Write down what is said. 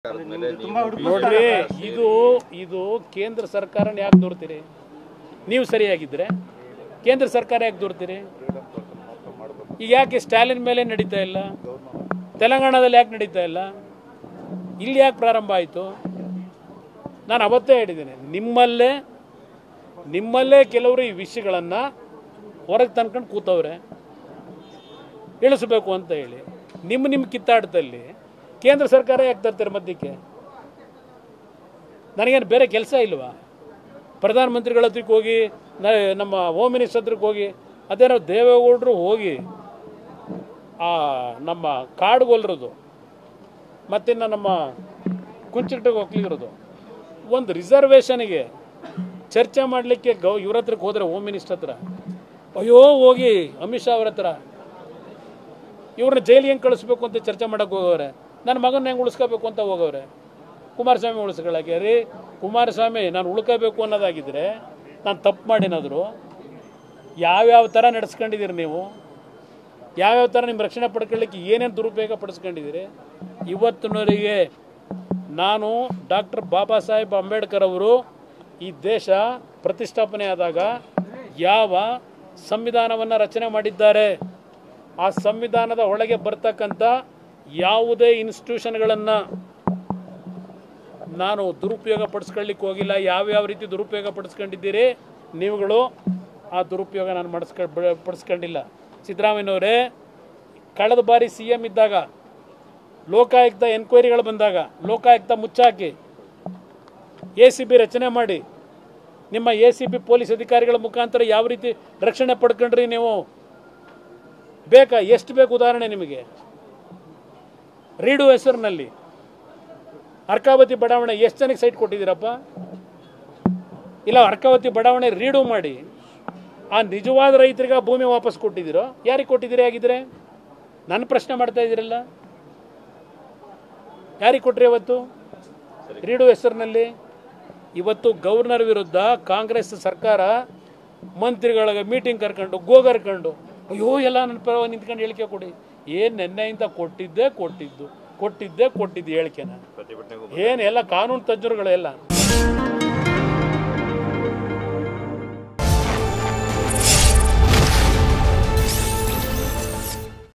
ನೋಡ್ರಿ, ಇದು ಕೇಂದ್ರ ಸರ್ಕಾರನ ಯಾಕೆ ದೂರ್ತೀರಿ? ನೀವು ಸರಿಯಾಗಿದ್ರೆ ಕೇಂದ್ರ ಸರ್ಕಾರ ಯಾಕೆ ದೂರ್ತೀರಿ? ಈಗ ಯಾಕೆ ಸ್ಟಾಲಿನ್ ಮೇಲೆ ನಡೀತಾ ಇಲ್ಲ? ತೆಲಂಗಾಣದಲ್ಲಿ ಯಾಕೆ ನಡೀತಾ ಇಲ್ಲ? ಇಲ್ಲಿ ಯಾಕೆ ಪ್ರಾರಂಭ ಆಯಿತು? ನಾನು ಅವತ್ತೇ ಹೇಳಿದ್ದೇನೆ, ನಿಮ್ಮಲ್ಲೇ ಕೆಲವರು ಈ ವಿಷಯಗಳನ್ನು ಹೊರಗೆ ತಂದ್ಕೊಂಡು ಕೂತವ್ರೆ, ಇಳಿಸಬೇಕು ಅಂತ ಹೇಳಿ. ನಿಮ್ಮ ಕಿತ್ತಾಟದಲ್ಲಿ ಕೇಂದ್ರ ಸರ್ಕಾರ ಯಾಕೆ ತರ್ತಾರೆ ಮಧ್ಯಕ್ಕೆ? ನನಗೇನು ಬೇರೆ ಕೆಲಸ ಇಲ್ವಾ? ಪ್ರಧಾನಮಂತ್ರಿಗಳ ಹತ್ರಕ್ಕೆ ಹೋಗಿ, ನಮ್ಮ ಹೋಮ್ ಮಿನಿಸ್ಟರ್ ಹತ್ರಕ್ಕೆ ಹೋಗಿ, ಅದೇನೋ ದೇವೇಗೌಡರು ಹೋಗಿ ನಮ್ಮ ಕಾಡುಗೊಲ್ಲರದು ಮತ್ತಿನ್ನು ನಮ್ಮ ಕುಂಚಿಟಿಗೆ ಹೋಗ್ಲಿರೋದು ಒಂದು ರಿಸರ್ವೇಷನ್ಗೆ ಚರ್ಚೆ ಮಾಡಲಿಕ್ಕೆ ಇವ್ರ ಹತ್ರಕ್ಕೆ ಹೋದರೆ, ಹೋಮ್ ಮಿನಿಸ್ಟರ್ ಹತ್ರ, ಅಯ್ಯೋ ಹೋಗಿ ಅಮಿತ್ ಶಾ ಅವ್ರ ಹತ್ರ ಇವ್ರನ್ನ ಜೈಲಿಗೆ ಹೆಂಗೆ ಕಳಿಸ್ಬೇಕು ಅಂತ ಚರ್ಚೆ ಮಾಡೋಕ್ಕೆ ಹೋಗವ್ರೆ. ನನ್ನ ಮಗನ ಹೆಂಗೆ ಉಳಿಸ್ಕೋಬೇಕು ಅಂತ ಹೋಗವ್ರೆ. ಕುಮಾರಸ್ವಾಮಿ ಉಳಿಸ್ಕೊಳ್ಳೋಕೆ ರೀ, ಕುಮಾರಸ್ವಾಮಿ ನಾನು ಉಳ್ಕೋಬೇಕು ಅನ್ನೋದಾಗಿದ್ದರೆ ನಾನು ತಪ್ಪು ಮಾಡಿನಾದ್ರು ಯಾವ್ಯಾವ ಥರ ನಡೆಸ್ಕೊಂಡಿದ್ದೀರಿ ನೀವು? ಯಾವ್ಯಾವ ಥರ ನಿಮ್ಮ ರಕ್ಷಣೆ ಪಡ್ಕೊಳ್ಳಿಕ್ಕೆ ಏನೇನು ದುರುಪಯೋಗ ಪಡಿಸ್ಕೊಂಡಿದ್ದೀರಿ? ಇವತ್ತಿನವರೆಗೆ ನಾನು ಡಾಕ್ಟರ್ ಬಾಬಾ ಸಾಹೇಬ್ ಅಂಬೇಡ್ಕರ್ ಅವರು ಈ ದೇಶ ಪ್ರತಿಷ್ಠಾಪನೆ ಆದಾಗ ಯಾವ ಸಂವಿಧಾನವನ್ನು ರಚನೆ ಮಾಡಿದ್ದಾರೆ, ಆ ಸಂವಿಧಾನದ ಒಳಗೆ ಬರ್ತಕ್ಕಂಥ ಯಾವುದೇ ಇನ್ಸ್ಟಿಟ್ಯೂಷನ್ಗಳನ್ನು ನಾನು ದುರುಪಯೋಗ ಪಡಿಸ್ಕೊಳ್ಳಿಕ್ಕೆ ಹೋಗಿಲ್ಲ. ಯಾವ್ಯಾವ ರೀತಿ ದುರುಪಯೋಗ ಪಡಿಸ್ಕೊಂಡಿದ್ದೀರಿ ನೀವುಗಳು, ಆ ದುರುಪಯೋಗ ನಾನು ಪಡಿಸ್ಕೊಂಡಿಲ್ಲ. ಸಿದ್ದರಾಮಯ್ಯನವರೇ, ಕಳೆದ ಬಾರಿ CM ಇದ್ದಾಗ ಲೋಕಾಯುಕ್ತ ಎನ್ಕ್ವೈರಿಗಳು ಬಂದಾಗ ಲೋಕಾಯುಕ್ತ ಮುಚ್ಚಾಕಿ ACB ರಚನೆ ಮಾಡಿ ನಿಮ್ಮ ACB ಪೊಲೀಸ್ ಅಧಿಕಾರಿಗಳ ಮುಖಾಂತರ ಯಾವ ರೀತಿ ರಕ್ಷಣೆ ಪಡ್ಕೊಂಡ್ರಿ ನೀವು? ಬೇಕಾ? ಎಷ್ಟು ಬೇಕು ಉದಾಹರಣೆ ನಿಮಗೆ? ರೀಡು ಹೆಸರಿನಲ್ಲಿ ಅರ್ಕಾವತಿ ಬಡಾವಣೆ ಎಷ್ಟು ಜನಕ್ಕೆ ಸೈಟ್ ಕೊಟ್ಟಿದ್ದೀರಪ್ಪ? ಇಲ್ಲ, ಅರ್ಕಾವತಿ ಬಡಾವಣೆ ರೀಡು ಮಾಡಿ ಆ ನಿಜವಾದ ರೈತರಿಗೆ ಆ ಭೂಮಿ ವಾಪಸ್ ಕೊಟ್ಟಿದ್ದೀರೋ? ಯಾರಿಗೆ ಕೊಟ್ಟಿದ್ದೀರಿ? ಆಗಿದ್ರೆ ನನ್ನ ಪ್ರಶ್ನೆ ಮಾಡ್ತಾ ಇದ್ದೀರಲ್ಲ, ಯಾರಿಗೆ ಕೊಟ್ರಿ ಅವತ್ತು ರೀಡು ಹೆಸರಿನಲ್ಲಿ? ಇವತ್ತು ಗವರ್ನರ್ ವಿರುದ್ಧ ಕಾಂಗ್ರೆಸ್ ಸರ್ಕಾರ ಮಂತ್ರಿಗಳಿಗೆ ಮೀಟಿಂಗ್ ಕರ್ಕೊಂಡು ಗೋಗರ್ಕೊಂಡು, ಅಯ್ಯೋ ಎಲ್ಲ ನನ್ನ ಪರ ನಿಂತ್ಕೊಂಡು ಹೇಳಿಕೆ ಕೊಡಿ. ಏನು ನೆನ್ನೆಯಿಂದ ಕೊಟ್ಟಿದ್ದು ಹೇಳಿಕೆನ? ಏನು ಎಲ್ಲ ಕಾನೂನು ತಜ್ಞರುಗಳೆಲ್ಲ